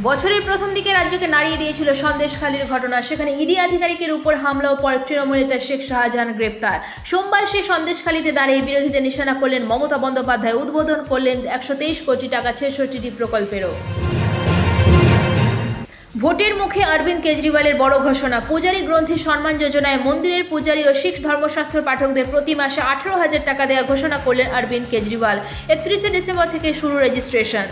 বছরের প্রথম দিকে রাজ্যকে নাড়িয়ে দিয়েছিল সন্দেশখালির ঘটনা। সেখানে ইডি আধিকারিকের উপর হামলা ও পরে তৃণমূল নেতা শেখ শাহজাহান গ্রেপ্তার। সোমবার সে সন্দেশখালিতে দাঁড়িয়ে বিরোধীদের নিশানা করলেন মমতা বন্দ্যোপাধ্যায়। উদ্বোধন করলেন 123 কোটি টাকা 66টি প্রকল্পেরও। ভোটের মুখে অরবিন্দ কেজরিওয়ালের বড় ঘোষণা। পূজারী গ্রন্থি সম্মান যোজনায় মন্দিরের পূজারী ও শিখ ধর্মশাস্ত্র পাঠকদের প্রতি মাসে 18,000 টাকা দেওয়ার ঘোষণা করলেন অরবিন্দ কেজরিওয়াল। 31 ডিসেম্বর থেকে শুরু রেজিস্ট্রেশন।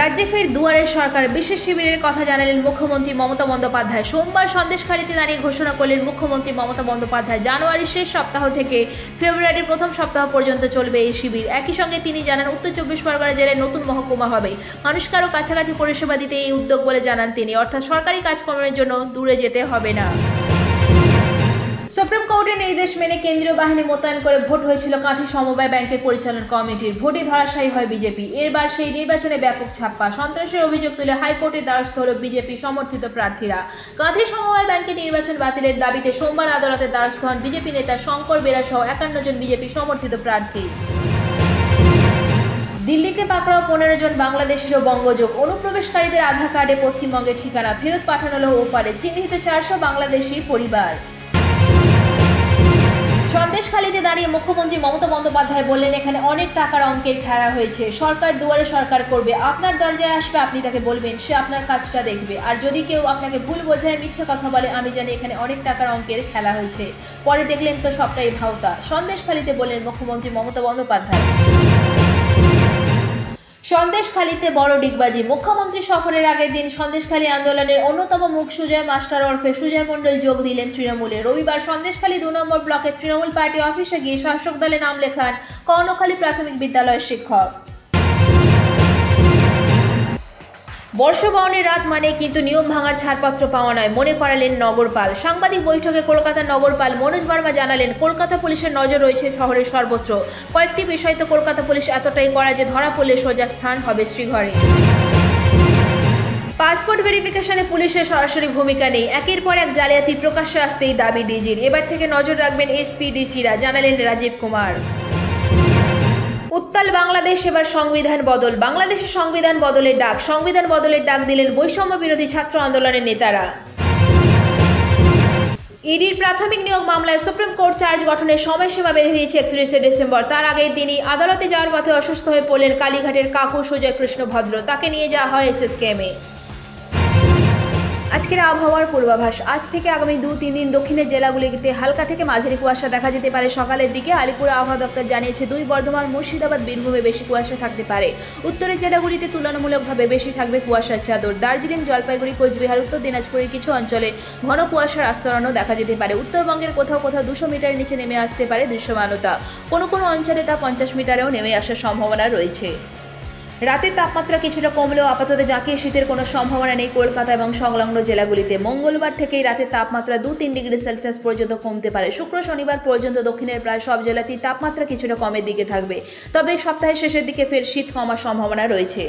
রাজ্যে ফের দুয়ারের সরকার। বিশেষ শিবিরের কথা জানালেন মুখ্যমন্ত্রী মমতা বন্দ্যোপাধ্যায়। সোমবার সন্দেশখালিতে দাঁড়িয়ে ঘোষণা করলেন মুখ্যমন্ত্রী মমতা বন্দ্যোপাধ্যায়। জানুয়ারির শেষ সপ্তাহ থেকে ফেব্রুয়ারির প্রথম সপ্তাহ পর্যন্ত চলবে এই শিবির। একই সঙ্গে তিনি জানান উত্তর 24 পরগনা জেলায় নতুন মহকুমা হবে। মানুষকে আরও কাছাকাছি পরিষেবা দিতে এই উদ্যোগ বলে জানান তিনি। অর্থাৎ সরকারি কাজকর্মের জন্য দূরে যেতে হবে না। সুপ্রিম কোর্টের নির্দেশ মেনে কেন্দ্রীয় বাহিনী মোতায়েন করে ভোট হয়েছিল কাঁথি সমবায় ব্যাংকের পরিচালন কমিটির। ভোটে ধরাশায়ী হয় বিজেপি। এরবার সেই নির্বাচনে ব্যাপক ছাপ্পা। সন্ত্রাসের অভিযোগ তুলে হাইকোর্টের দ্বারস্থ হল বিজেপি সমর্থিত প্রার্থীরা। কাঁথি সমবায় ব্যাংকের নির্বাচন বাতিলের দাবিতে সোমবার আদালতের দ্বারস্থ হন বিজেপি নেতা শঙ্কর বেরা সহ 51 জন বিজেপি সমর্থিত প্রার্থী। দিল্লিতে পাকড়াও 15 জন বাংলাদেশের বঙ্গযোগ। অনুপ্রবেশকারীদের আধার কার্ডে পশ্চিমবঙ্গের ঠিকানা ফেরত পাঠানো হলো ওপারে। চিহ্নিত 400 বাংলাদেশি পরিবার। সন্দেশখালিতে দাঁড়িয়ে মুখ্যমন্ত্রী মমতা বন্দ্যোপাধ্যায় বললেন, এখানে অনেক টাকার অঙ্কের খেলা হয়েছে। সরকার দুয়ারে সরকার করবে। আপনার দরজায় আসবে, আপনি তাকে বলবেন, সে আপনার কাজটা দেখবে। আর যদি কেউ আপনাকে ভুল বোঝায়, মিথ্যে কথা বলে, আমি জানি এখানে অনেক টাকার অঙ্কের খেলা হয়েছে। পরে দেখলেন তো সবটাই ভাওতা। সন্দেশখালিতে বললেন মুখ্যমন্ত্রী মমতা বন্দ্যোপাধ্যায়। সন্দেশখালিতে বড় ডিগবাজি। মুখ্যমন্ত্রী সফরের আগের দিন সন্দেশখালি আন্দোলনের অন্যতম মুখ সুজয় মাস্টার ওরফে সুজয় মণ্ডল যোগ দিলেন তৃণমূলে। রবিবার সন্দেশখালি 2 নম্বর ব্লকের তৃণমূল পার্টি অফিসে গিয়ে শাসক দলে নাম লেখান কর্ণখালী প্রাথমিক বিদ্যালয়ের শিক্ষক। বর্ষবরণের রাত মানে কিন্তু নিয়ম ভাঙার ছাড়পত্র পাওয়া নয়, মনে করালেন নগরপাল। সাংবাদিক বৈঠকে কলকাতার নগরপাল মনোজ বর্মা জানালেন, কলকাতা পুলিশের নজর রয়েছে শহরের সর্বত্র। কয়েকটি বিষয় তো কলকাতা পুলিশ এতটাই কড়া যে ধরা পড়লে সোজা স্থান হবে শ্রীঘরে। পাসপোর্ট ভেরিফিকেশনে পুলিশের সরাসরি ভূমিকা নেই। একের পর এক জালিয়াতি প্রকাশ্যে আসতেই দাবি ডিজির। এবার থেকে নজর রাখবেন এসপিডিসিরা, জানালেন রাজীব কুমার। উত্তাল বাংলাদেশ, এবার সংবিধান বদল। বাংলাদেশের সংবিধান বদলের ডাক। সংবিধান বদলের ডাক দিলেন বৈষম্য বিরোধী ছাত্র আন্দোলনের নেতারা। ইডির প্রাথমিক নিয়োগ মামলায় সুপ্রিম কোর্ট চার্জ গঠনের সময়সীমা বেঁধে দিয়েছে 31 ডিসেম্বর। তার আগেই তিনি আদালতে যাওয়ার পথে অসুস্থ হয়ে পড়লেন কালীঘাটের কাকু সুজয় কৃষ্ণ ভদ্র। তাকে নিয়ে যাওয়া হয় এসএসকেএমে। আজকের আবহাওয়ার পূর্বাভাস। আজ থেকে আগামী 2-3 দিন দক্ষিণের জেলাগুলিতে হালকা থেকে মাঝারি কুয়াশা দেখা যেতে পারে সকালের দিকে। আলিপুর আবহাওয়া দপ্তর জানিয়েছে 2 বর্ধমান, মুর্শিদাবাদ, বীরভূমে বেশি কুয়াশা থাকতে পারে। উত্তরের জেলাগুলিতে তুলনামূলকভাবে বেশি থাকবে কুয়াশার চাদর। দার্জিলিং, জলপাইগুড়ি, কোচবিহার, উত্তর দিনাজপুরের কিছু অঞ্চলে ঘন কুয়াশার আস্তরণও দেখা যেতে পারে। উত্তরবঙ্গের কোথাও কোথাও 200 মিটার নিচে নেমে আসতে পারে দৃশ্যমানতা। কোনো কোনো অঞ্চলে তা 50 মিটারেও নেমে আসার সম্ভাবনা রয়েছে। রাতের তাপমাত্রা কিছুটা কমলেও আপাতত জাঁকিয়ে শীতের কোনো সম্ভাবনা নেই কলকাতা এবং সংলগ্ন জেলাগুলিতে। মঙ্গলবার থেকেই রাতের তাপমাত্রা 2-3 ডিগ্রি সেলসিয়াস পর্যন্ত কমতে পারে। শুক্র শনিবার পর্যন্ত দক্ষিণের প্রায় সব জেলাতেই তাপমাত্রা কিছুটা কমের দিকে থাকবে। তবে সপ্তাহের শেষের দিকে ফের শীত কমার সম্ভাবনা রয়েছে।